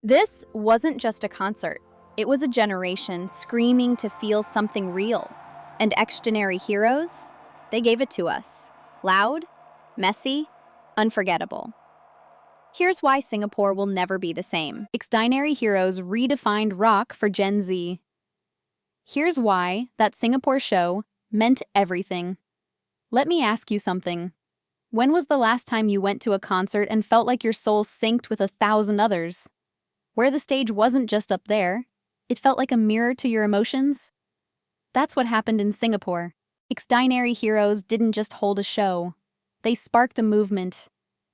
This wasn't just a concert. It was a generation screaming to feel something real. And Xdinary Heroes, they gave it to us. Loud, messy, unforgettable. Here's why Singapore will never be the same. Xdinary Heroes redefined rock for Gen Z. Here's why that Singapore show meant everything. Let me ask you something. When was the last time you went to a concert and felt like your soul synced with 1,000 others? Where the stage wasn't just up there, it felt like a mirror to your emotions? That's what happened in Singapore. Xdinary Heroes didn't just hold a show. They sparked a movement.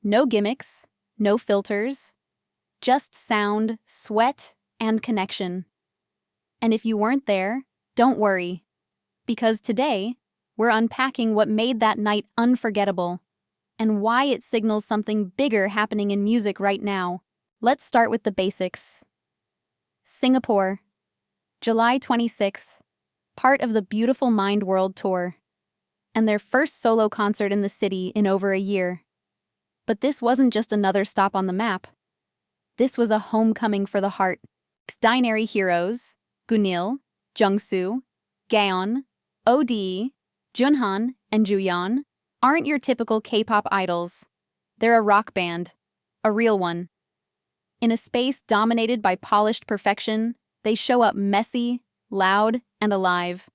No gimmicks, no filters, just sound, sweat, and connection. And if you weren't there, don't worry. Because today, we're unpacking what made that night unforgettable and why it signals something bigger happening in music right now. Let's start with the basics. Singapore, July 26th, part of the Beautiful Mind World Tour, and their first solo concert in the city in over a year. But this wasn't just another stop on the map. This was a homecoming for the heart. Xdinary Heroes, Gunil, Jungsu, Gaon, OD, Junhan, and Juyeon aren't your typical K-pop idols. They're a rock band, a real one. In a space dominated by polished perfection, they show up messy, loud, and alive.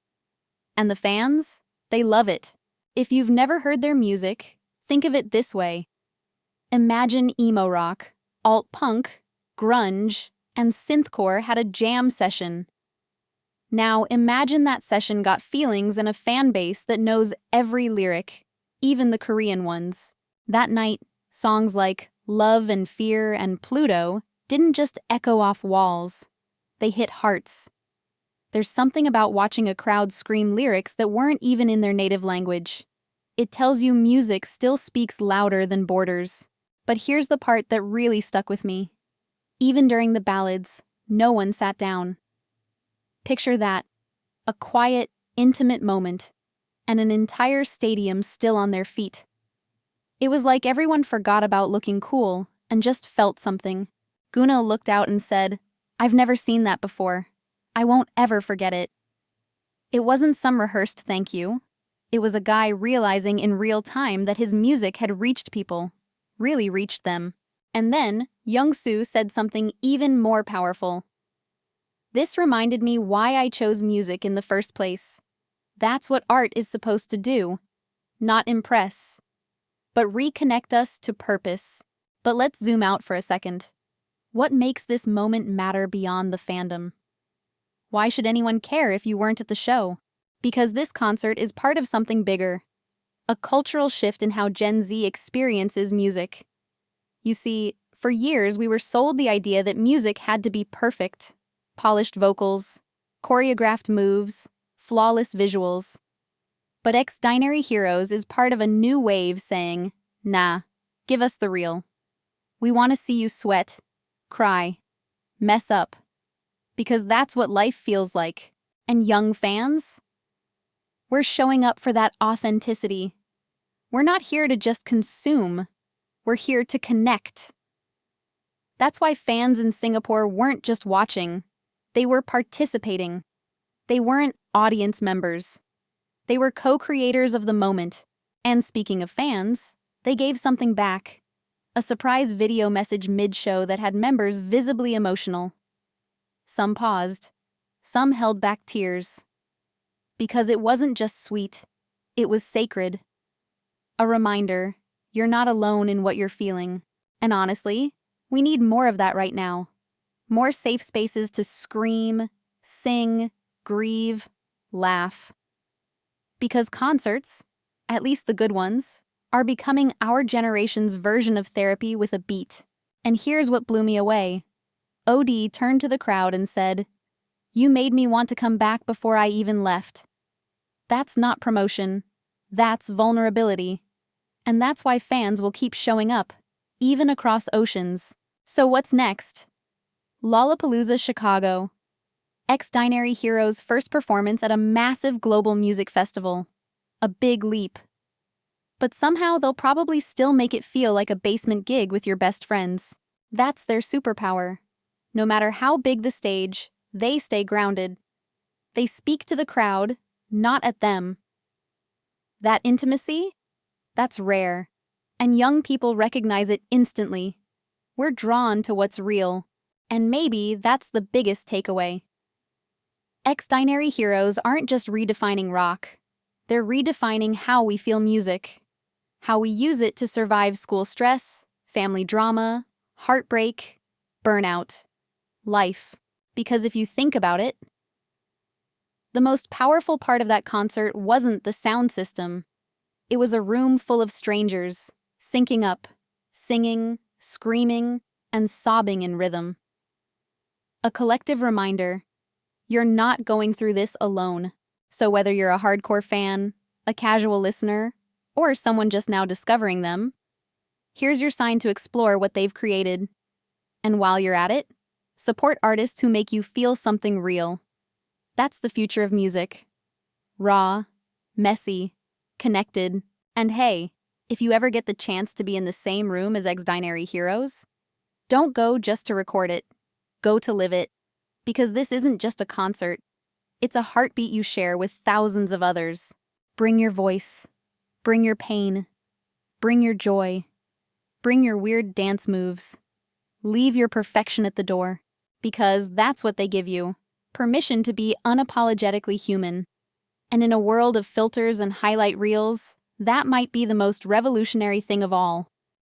And the fans? They love it. If you've never heard their music, think of it this way. Imagine emo rock, alt-punk, grunge, and synthcore had a jam session. Now imagine that session got feelings and a fan base that knows every lyric, even the Korean ones. That night, songs like Love and Fear and Pluto didn't just echo off walls. They hit hearts. There's something about watching a crowd scream lyrics that weren't even in their native language. It tells you music still speaks louder than borders. But here's the part that really stuck with me. Even during the ballads, no one sat down. Picture that. A quiet, intimate moment, and an entire stadium still on their feet. It was like everyone forgot about looking cool and just felt something. Gunil looked out and said, "I've never seen that before. I won't ever forget it." It wasn't some rehearsed thank you. It was a guy realizing in real time that his music had reached people, really reached them. And then, Youngsu said something even more powerful. This reminded me why I chose music in the first place. That's what art is supposed to do. Not impress, but reconnect us to purpose. But let's zoom out for a second. What makes this moment matter beyond the fandom? Why should anyone care if you weren't at the show? Because this concert is part of something bigger. A cultural shift in how Gen Z experiences music. You see, for years we were sold the idea that music had to be perfect. Polished vocals, choreographed moves, flawless visuals. But Xdinary Heroes is part of a new wave saying, nah, give us the real. We want to see you sweat, cry, mess up. Because that's what life feels like. And young fans? We're showing up for that authenticity. We're not here to just consume. We're here to connect. That's why fans in Singapore weren't just watching. They were participating. They weren't audience members. They were co-creators of the moment. And speaking of fans, they gave something back. A surprise video message mid-show that had members visibly emotional. Some paused. Some held back tears. Because it wasn't just sweet. It was sacred. A reminder, you're not alone in what you're feeling. And honestly, we need more of that right now. More safe spaces to scream, sing, grieve, laugh. Because concerts, at least the good ones, are becoming our generation's version of therapy with a beat. And here's what blew me away. OD turned to the crowd and said, "You made me want to come back before I even left." That's not promotion. That's vulnerability. And that's why fans will keep showing up, even across oceans. So what's next? Lollapalooza Chicago. Xdinary Heroes' first performance at a massive global music festival. A big leap. But somehow they'll probably still make it feel like a basement gig with your best friends. That's their superpower. No matter how big the stage, they stay grounded. They speak to the crowd, not at them. That intimacy? That's rare. And young people recognize it instantly. We're drawn to what's real. And maybe that's the biggest takeaway. Xdinary Heroes aren't just redefining rock. They're redefining how we feel music. How we use it to survive school stress, family drama, heartbreak, burnout, life. Because if you think about it, the most powerful part of that concert wasn't the sound system. It was a room full of strangers, syncing up, singing, screaming, and sobbing in rhythm. A collective reminder, you're not going through this alone. So whether you're a hardcore fan, a casual listener, or someone just now discovering them, here's your sign to explore what they've created. And while you're at it, support artists who make you feel something real. That's the future of music. Raw, messy, connected, and hey, if you ever get the chance to be in the same room as Xdinary Heroes, don't go just to record it. Go to live it. Because this isn't just a concert. It's a heartbeat you share with thousands of others. Bring your voice. Bring your pain. Bring your joy. Bring your weird dance moves. Leave your perfection at the door. Because that's what they give you. Permission to be unapologetically human. And in a world of filters and highlight reels, that might be the most revolutionary thing of all.